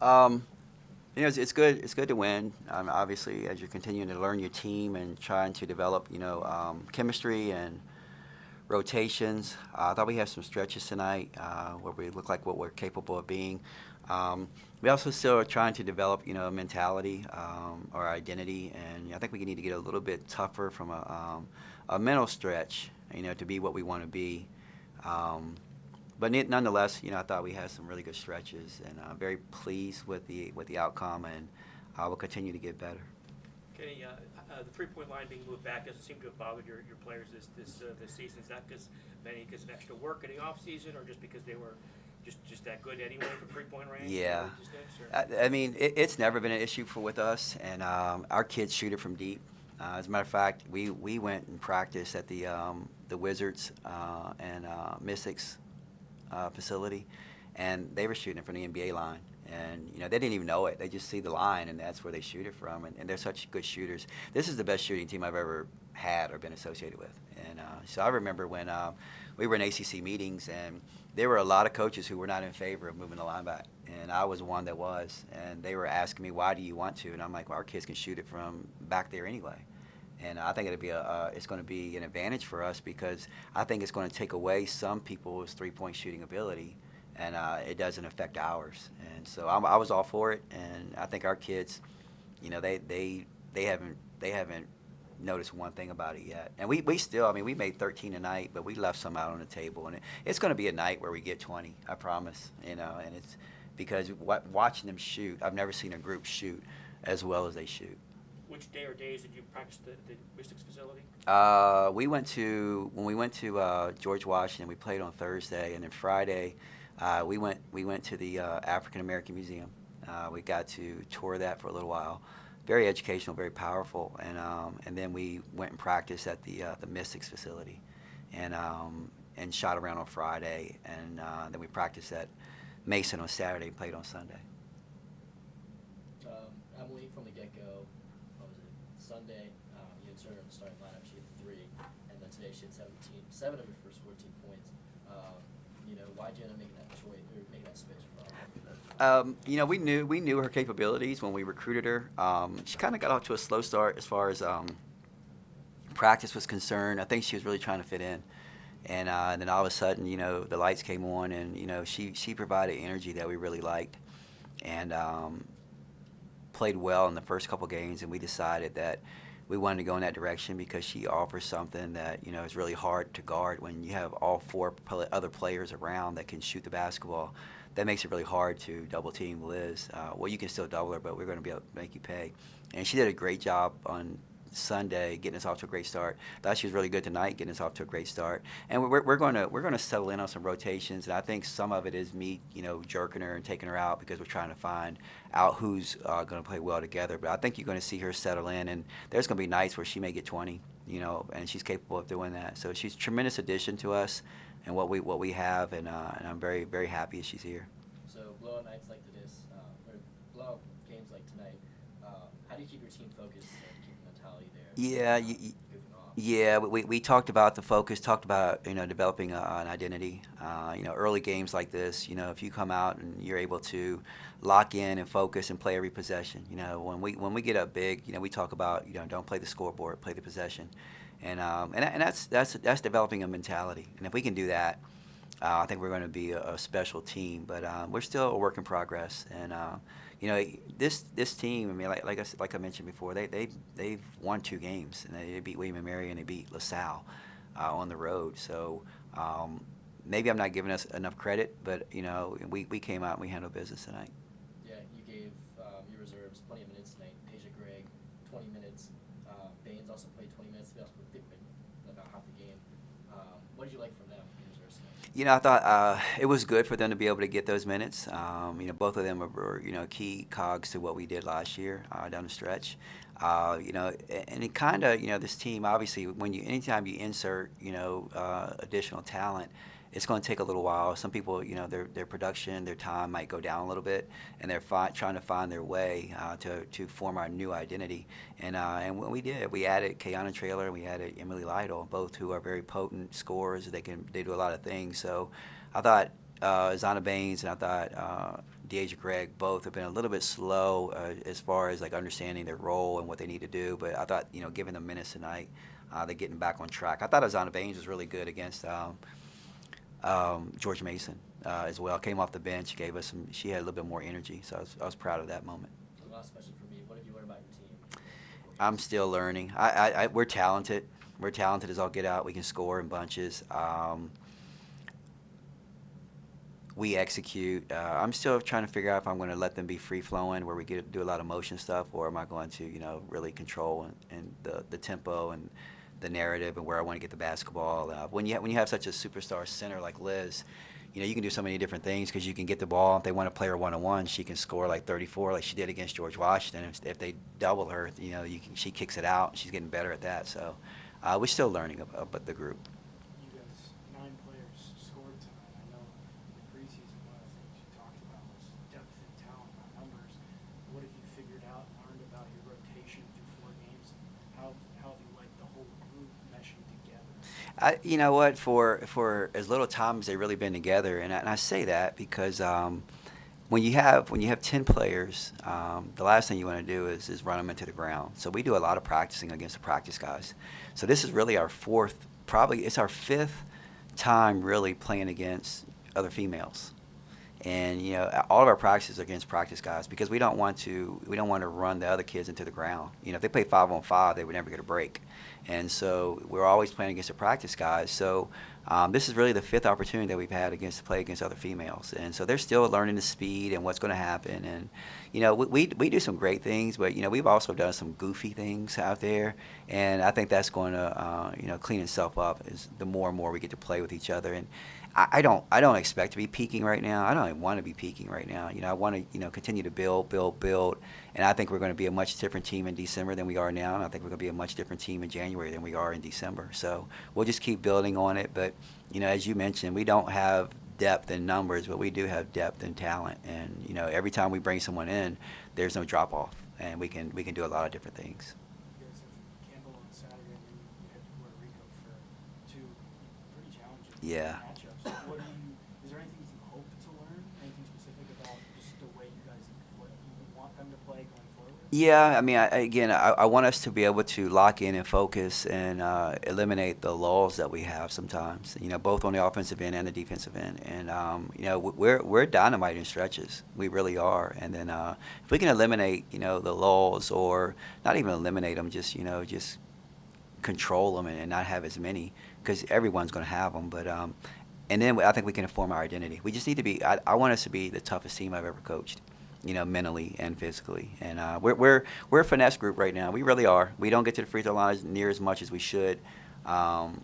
Um, it's good. It's good to win. Obviously, as you're continuing to learn your team and trying to develop, chemistry and rotations. I thought we had some stretches tonight where we look like what we're capable of being. We also still are trying to develop, mentality or identity, and I think we need to get a little bit tougher from a mental stretch, to be what we want to be. Um, but nonetheless, I thought we had some really good stretches, and very pleased with the outcome, and we'll continue to get better. Kenny, the three-point line being moved back doesn't seem to have bothered your players this season. Is that because of extra work in the off season, or just because they were just that good anyway from three-point range? Yeah, Just this, I mean it's never been an issue with us, and our kids shoot it from deep. As a matter of fact, we went and practiced at the Wizards and Mystics facility, and they were shooting it from the NBA line. And they didn't even know it. They just see the line, and that's where they shoot it from. And they're such good shooters. This is the best shooting team I've ever had or been associated with. And so I remember when we were in ACC meetings, and there were a lot of coaches who were not in favor of moving the line back, and I was one that was. And they were asking me, "Why do you want to?" And I'm like, "Well, our kids can shoot it from back there anyway." And I think it's going to be an advantage for us because I think it's going to take away some people's three-point shooting ability, and it doesn't affect ours. And so I was all for it, and I think our kids, they haven't noticed one thing about it yet. And we still, I mean, we made 13 tonight, but we left some out on the table, and it's going to be a night where we get 20. I promise. And it's because watching them shoot, I've never seen a group shoot as well as they shoot. which day or days did you practice the Mystics facility? When we went to George Washington. We played on Thursday, and then Friday, we went to the African American Museum. We got to tour that for a little while. Very educational, very powerful, and then we went and practiced at the Mystics facility, and shot around on Friday, and then we practiced at Mason on Saturday and played on Sunday. Emily, from the get-go, what was it, Sunday, you inserted her in the starting lineup, she had 3, and then today she had 7 of her first 14 points. Why did you end up making that choice, or making that switch from? We knew her capabilities when we recruited her. She kind of got off to a slow start as far as practice was concerned. I think she was really trying to fit in, and then all of a sudden, the lights came on, and she provided energy that we really liked, and played well in the first couple games, and we decided that we wanted to go in that direction because she offers something that is really hard to guard when you have all 4 other players around that can shoot the basketball. That makes it really hard to double team Liz. Well, you can still double her, but we're going to be able to make you pay. And she did a great job on Sunday getting us off to a great start. Thought she was really good tonight getting us off to a great start. And we're going to settle in on some rotations. And I think some of it is me, jerking her and taking her out because we're trying to find out who's going to play well together. But I think you're going to see her settle in, and there's going to be nights where she may get 20, and she's capable of doing that. So she's a tremendous addition to us and what we have, and I'm very very happy she's here. So blowout nights like this, or blowout games like tonight, how do you keep your team focused and keep the mentality there? Yeah, Goofing off? yeah. We talked about the focus, talked about developing an identity. Early games like this, if you come out and you're able to lock in and focus and play every possession. When we get up big, we talk about don't play the scoreboard, play the possession, and that's developing a mentality. And if we can do that, I think we're going to be a special team. But we're still a work in progress, and this team. I mean, like I mentioned before, they've won 2 games, and they beat William and Mary and they beat LaSalle on the road. So maybe I'm not giving us enough credit, but we came out and we handled business tonight. Yeah, you gave your reserves plenty of minutes tonight. Asia Gregg, 20 minutes. Baines also played 20 minutes. They also played about half the game. What did you like from them, your reserves tonight? I thought it was good for them to be able to get those minutes. Both of them were key cogs to what we did last year down the stretch. And it kind of this team obviously anytime you insert additional talent, it's going to take a little while. Some people their production, their time might go down a little bit, and they're trying to find their way to form our new identity. And when we did, we added Kayana Traylor and we added Emily Lytle, both who are very potent scorers. They do a lot of things. So I thought Zana Baines and I thought Deja Gregg both have been a little bit slow as far as like understanding their role and what they need to do. But I thought, giving them minutes tonight, they're getting back on track. I thought Azana Baines was really good against George Mason as well. Came off the bench, gave us some. She had a little bit more energy, so I was proud of that moment. The last question for me: what have you learned about your team? I'm still learning. We're talented. We're talented as all get out. We can score in bunches. We execute. I'm still trying to figure out if I'm going to let them be free flowing, where we get to do a lot of motion stuff, or am I going to, really control and the tempo and the narrative and where I want to get the basketball. When you have such a superstar center like Liz, you can do so many different things because you can get the ball. If they want to play her one-on-one, she can score like 34, like she did against George Washington. If they double her, she kicks it out. She's getting better at that. So we're still learning about the group. You guys, 9 players scored tonight. I know in the preseason one of the things you talked about was depth and talent, not numbers. What have you figured out and learned about your rotation through 4 games? How have you liked the whole group meshing together? You know what? For as little time as they've really been together, and I say that because when you have 10 players, the last thing you want to do is run them into the ground. So we do a lot of practicing against the practice guys. So this is really our 4th, probably it's our 5th time really playing against other females. And all of our practices are against practice guys because we don't want to run the other kids into the ground. If they play 5-on-5, they would never get a break. And so we're always playing against the practice guys. So this is really the 5th opportunity that we've had to play against other females. And so they're still learning the speed and what's going to happen. And we do some great things, but we've also done some goofy things out there. And I think that's going to clean itself up as the more and more we get to play with each other. And I don't expect to be peaking right now. I don't even want to be peaking right now. I want to continue to build, and I think we're going to be a much different team in December than we are now, and I think we're going to be a much different team in January than we are in December. So we'll just keep building on it. But as you mentioned, we don't have depth in numbers, but we do have depth in talent. And every time we bring someone in, there's no drop off, and we can do a lot of different things. You guys have Campbell on Saturday, and then you head to Puerto Rico for 2 pretty challenging Yeah. matchups. Is there anything you hope to learn? Anything specific about just the way you guys want them to play going forward? Yeah, I mean, I want us to be able to lock in and focus and eliminate the lulls that we have sometimes. Both on the offensive end and the defensive end. And we're dynamite in stretches. We really are. And then if we can eliminate the lulls, or not even eliminate them, just control them and not have as many, because everyone's going to have them. But and then I think we can form our identity. We just need to be. I want us to be the toughest team I've ever coached. Mentally and physically. And we're a finesse group right now. We really are. We don't get to the free throw line near as much as we should, but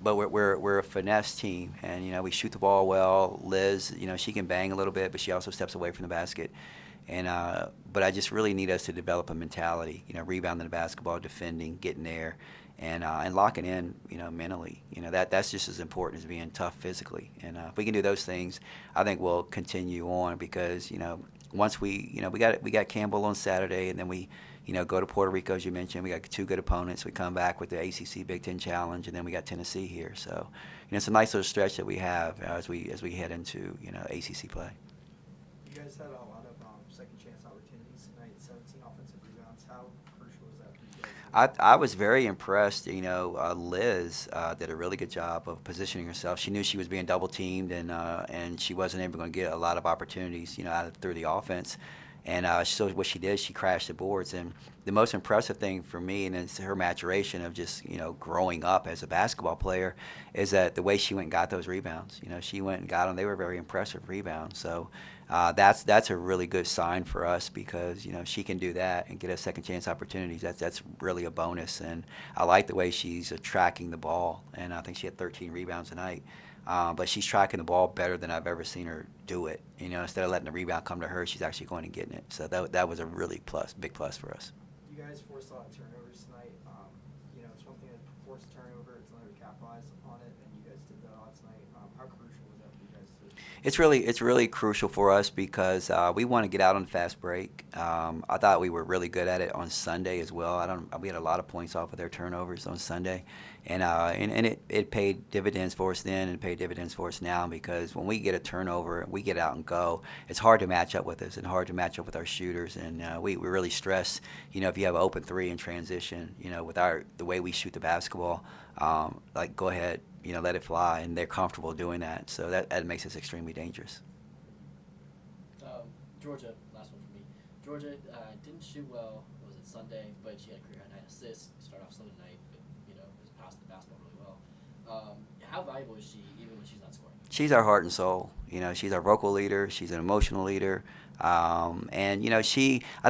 we're a finesse team. And we shoot the ball well. Liz, she can bang a little bit, but she also steps away from the basket. And but I just really need us to develop a mentality. Rebounding the basketball, defending, getting there, and locking in, mentally. That's just as important as being tough physically. And if we can do those things, I think we'll continue on, because once we got Campbell on Saturday, and then we go to Puerto Rico, as you mentioned. We got 2 good opponents. We come back with the ACC Big Ten Challenge, and then we got Tennessee here. So it's a nice little stretch that we have as we head into ACC play. You guys had a lot of second chance opportunities tonight, 17 offensive rebounds. How crucial was that for you guys? I was very impressed. Liz did a really good job of positioning herself. She knew she was being double teamed, and she wasn't able to get a lot of opportunities, through the offense. And so what she did, she crashed the boards. And the most impressive thing for me, and it's her maturation of just growing up as a basketball player, is that the way she went and got those rebounds. She went and got them. They were very impressive rebounds. So that's a really good sign for us, because she can do that and get us second chance opportunities. That's really a bonus. And I like the way she's tracking the ball. And I think she had 13 rebounds tonight. But she's tracking the ball better than I've ever seen her do it. Instead of letting the rebound come to her, she's actually going and getting it. So that was a really big plus for us. You guys forced a lot of turnovers tonight. It's one thing to force a turnover, it's another to capitalize on it, and you guys did that a lot tonight. How crucial was that for you guys It's really crucial for us because we want to get out on the fast break. I thought we were really good at it on Sunday as well. We had a lot of points off of their turnovers on Sunday, and it paid dividends for us then and paid dividends for us now because when we get a turnover, we get out and go. It's hard to match up with us and hard to match up with our shooters, and we really stress. If you have an open three in transition, with the way we shoot the basketball, like go ahead. Let it fly, and they're comfortable doing that. So that makes us extremely dangerous. Georgia, last one for me. Georgia didn't shoot well, was it Sunday, but she had a career high 9 assists. Started off slow tonight, but, was passing the basketball really well. How valuable is she, even when she's not scoring? She's our heart and soul. She's our vocal leader. She's an emotional leader. And I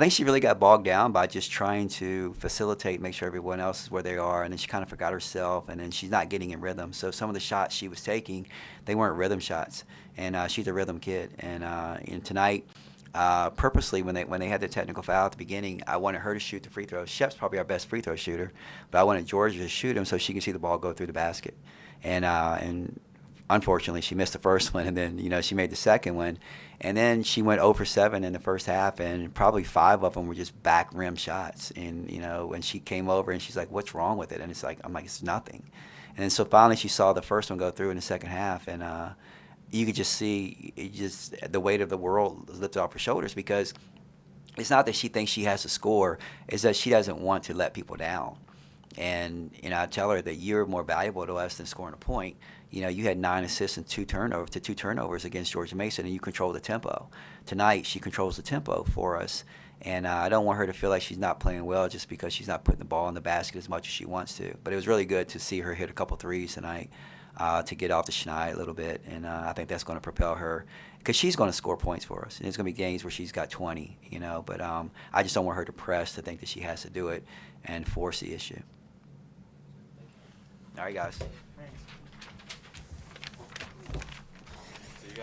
think she really got bogged down by just trying to facilitate, make sure everyone else is where they are, and then she kind of forgot herself, and then she's not getting in rhythm. So some of the shots she was taking, they weren't rhythm shots, and she's a rhythm kid. And tonight, purposely when they had the technical foul at the beginning, I wanted her to shoot the free throws. Shep's probably our best free throw shooter, but I wanted Georgia to shoot them so she can see the ball go through the basket. And unfortunately, she missed the first one, and then she made the second one, and then she went 0 for 7 in the first half, and probably 5 of them were just back rim shots. And when she came over, and she's like, "What's wrong with it?" And I'm like, "It's nothing." And then so finally, she saw the first one go through in the second half, and you could just see the weight of the world lifted off her shoulders because it's not that she thinks she has to score; it's that she doesn't want to let people down. And I tell her that you're more valuable to us than scoring a point. You had 9 assists and 2 turnovers against Georgia Mason, and you control the tempo. Tonight, she controls the tempo for us, and I don't want her to feel like she's not playing well just because she's not putting the ball in the basket as much as she wants to. But it was really good to see her hit a couple threes tonight to get off the schneid a little bit, and I think that's going to propel her because she's going to score points for us. And there's going to be games where she's got 20, but I just don't want her to press to think that she has to do it and force the issue. All right, guys.